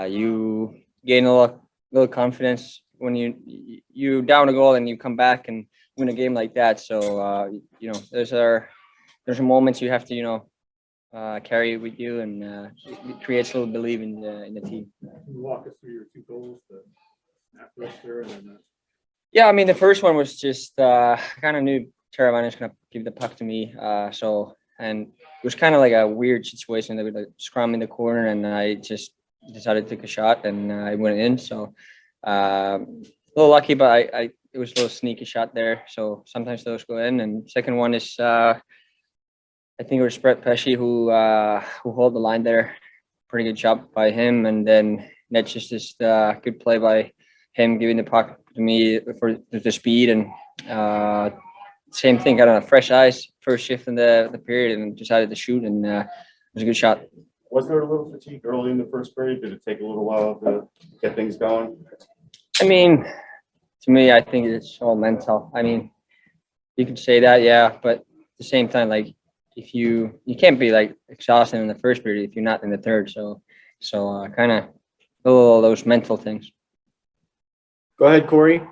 you gain a little confidence when you down a goal and you come back and win a game like that. So there's moments you have to carry it with you, and it creates a little belief in the team. Can you walk us through your two goals, the snap wrister and then Yeah, I mean the first one was just I kind of knew Teravainen was gonna give the puck to me, and it was kind of like a weird situation. They would like scrum in the corner, and I just decided to take a shot, and I went in. So a little lucky, but it was a little sneaky shot there. So sometimes those go in. And second one is I think it was Brett Pesce who held the line there. Pretty good job by him, and then that's just good play by him giving the puck to me for the speed, and same thing, got on fresh eyes, first shift in the period, and decided to shoot, and it was a good shot. Was there a little fatigue early in the first period? Did it take a little while to get things going? I mean, to me, I think it's all mental. I mean, you could say that, yeah, but at the same time, like if you can't be like exhausted in the first period if you're not in the third. So kind of all those mental things. Go ahead, Corey.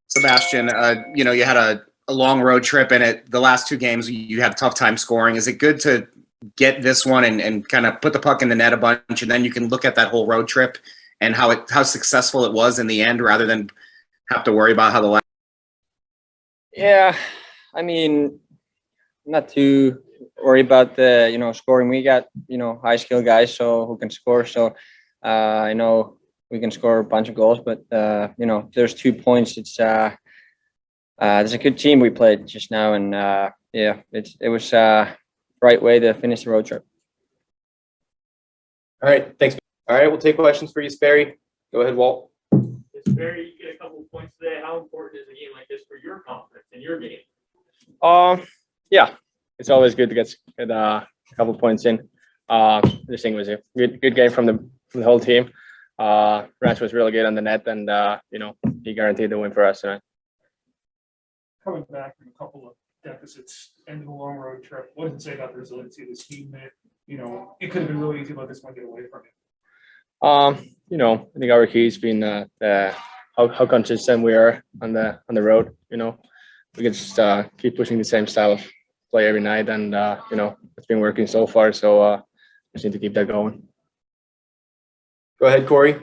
Sebastian, you had a long road trip, and the last two games you had a tough time scoring. Is it good to get this one and kind of put the puck in the net a bunch, and then you can look at that whole road trip and how successful it was in the end, rather than have to worry about how the last? Yeah, I mean, not too worried about the scoring. We got high skill guys who can score. So I know we can score a bunch of goals, but there's 2 points. It's there's a good team we played just now, and it was right way to finish the road trip. All right, thanks. All right, we'll take questions for you, Jesperi. Go ahead, Walt. Jesperi, you get a couple of points today. How important is a game like this for your confidence in your game? Yeah, it's always good to get a couple of points in. This thing was a good game from the whole team. Ranch was really good on the net, and he guaranteed the win for us tonight. Coming back from a couple of deficits, end of a long road trip, what does it say about the resiliency of this team that it could have been really easy to let this one get away from you? I think our key has been how consistent we are on the road. We can just keep pushing the same style of play every night, and it's been working so far. So just need to keep that going. Go ahead, Corey.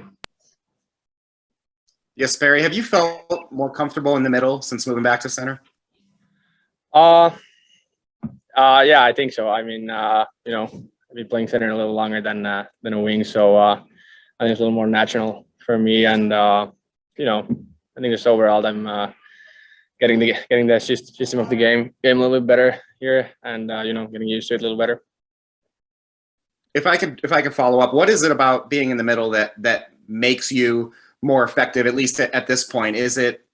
Yes, Barry. Have you felt more comfortable in the middle since moving back to center? Yeah, I think so. I mean, I've been playing center a little longer than a wing, so I think it's a little more natural for me. And I think just overall, I'm getting the system of the game a little bit better here, and getting used to it a little better. If I could follow up, what is it about being in the middle that makes you more effective, at least at this point? Is it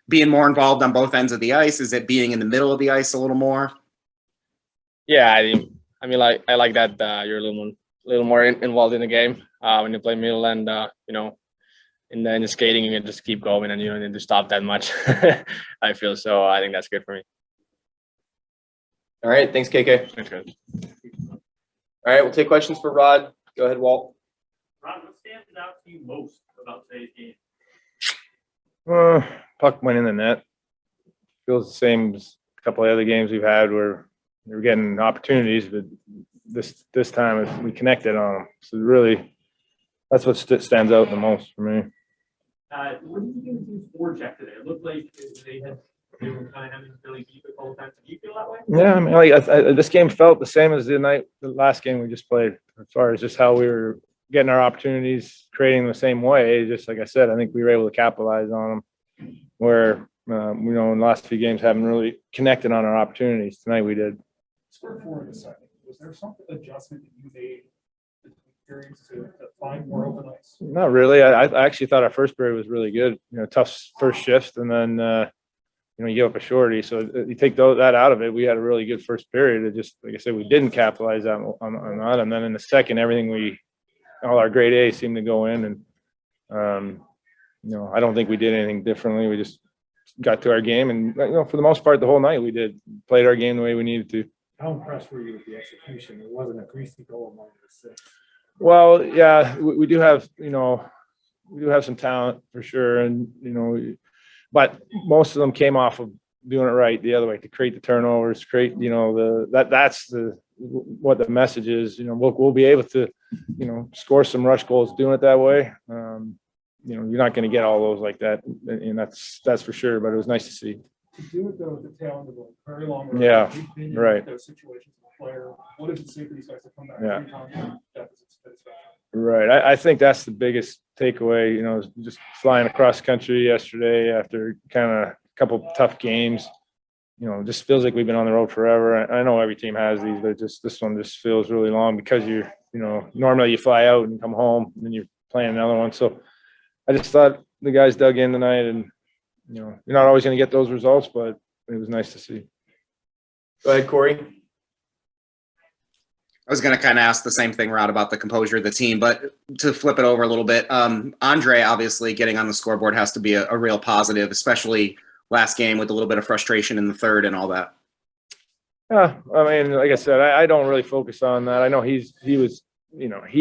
being more involved on both ends of the ice? Is it being in the middle of the ice a little more? Yeah, I like that you're a little more involved in the game when you play middle, and in the skating you can just keep going, and you don't need to stop that much. I feel so. I think that's good for me. All right, thanks, KK. Thanks, guys. All right, we'll take questions for Rod. Go ahead, Walt. Ron, what stands out to you most about today's game? Puck went in the net. Feels the same as a couple of other games we've had where we were getting opportunities, but this time we connected on them. So really, that's what stands out the most for me. What did you do with your forecheck today? It looked like they were kind of having really deep a couple times. Do you feel that way? Yeah, I mean, this game felt the same as the last game we just played, as far as just how we were getting our opportunities, creating the same way. Just like I said, I think we were able to capitalize on them, where in the last few games haven't really connected on our opportunities. Tonight we did. Score 4 in the second. Was there some adjustment that you made to find more open ice? Not really. I actually thought our first period was really good. Tough first shift, and then you give up a shorty. So you take that out of it, we had a really good first period. It just, like I said, we didn't capitalize on that. And then in the second, all our grade A seemed to go in, and I don't think we did anything differently. We just got to our game, and for the most part, the whole night we played our game the way we needed to. How impressed were you with the execution? It wasn't a greasy goal among the 6. Well, yeah, we do have, we do have some talent for sure. And, but most of them came off of doing it right the other way, to create the turnovers, create, that's what the message is. We'll be able to, score some rush goals doing it that way. You're not going to get all those like that. And that's for sure. But it was nice to see. To do it though at the tail end of a very long road. Yeah, you've been in right. Those situations with a player. What does it say for these guys to come back Yeah. 3 times from deficits to this? Right. I think that's the biggest takeaway, just flying across country yesterday after kind of a couple tough games. Just feels like we've been on the road forever. I know every team has these, but this one just feels really long because normally you fly out and come home and then you're playing another one. So I just thought the guys dug in tonight, and you're not always going to get those results, but it was nice to see. Go ahead, Corey. I was going to kind of ask the same thing, Rod, about the composure of the team, but to flip it over a little bit, Andre obviously getting on the scoreboard has to be a real positive, especially last game with a little bit of frustration in the third and all that. Yeah, I mean, like I said, I don't really focus on that. I know he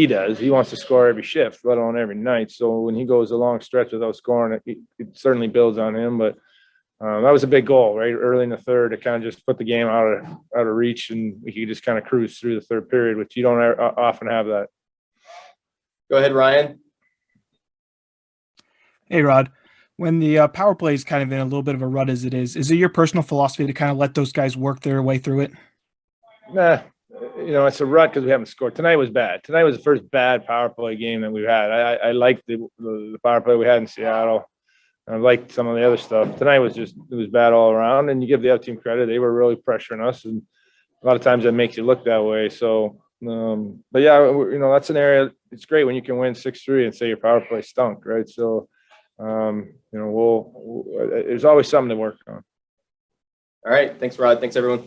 does. He wants to score every shift, let alone every night. So when he goes a long stretch without scoring, it certainly builds on him. But that was a big goal, right? Early in the third, to kind of just put the game out of reach, and we could just kind of cruise through the third period, which you don't often have that. Go ahead, Ryan. Hey, Rod. When the power play is kind of in a little bit of a rut as it is it your personal philosophy to kind of let those guys work their way through it? Nah, it's a rut because we haven't scored. Tonight was bad. Tonight was the first bad power play game that we've had. I liked the power play we had in Seattle. I liked some of the other stuff. Tonight was it was bad all around, and you give the other team credit. They were really pressuring us, and a lot of times that makes you look that way. So, but yeah, that's an area. It's great when you can win 6-3 and say your power play stunk, right? So, there's always something to work on. All right. Thanks, Rod. Thanks, everyone.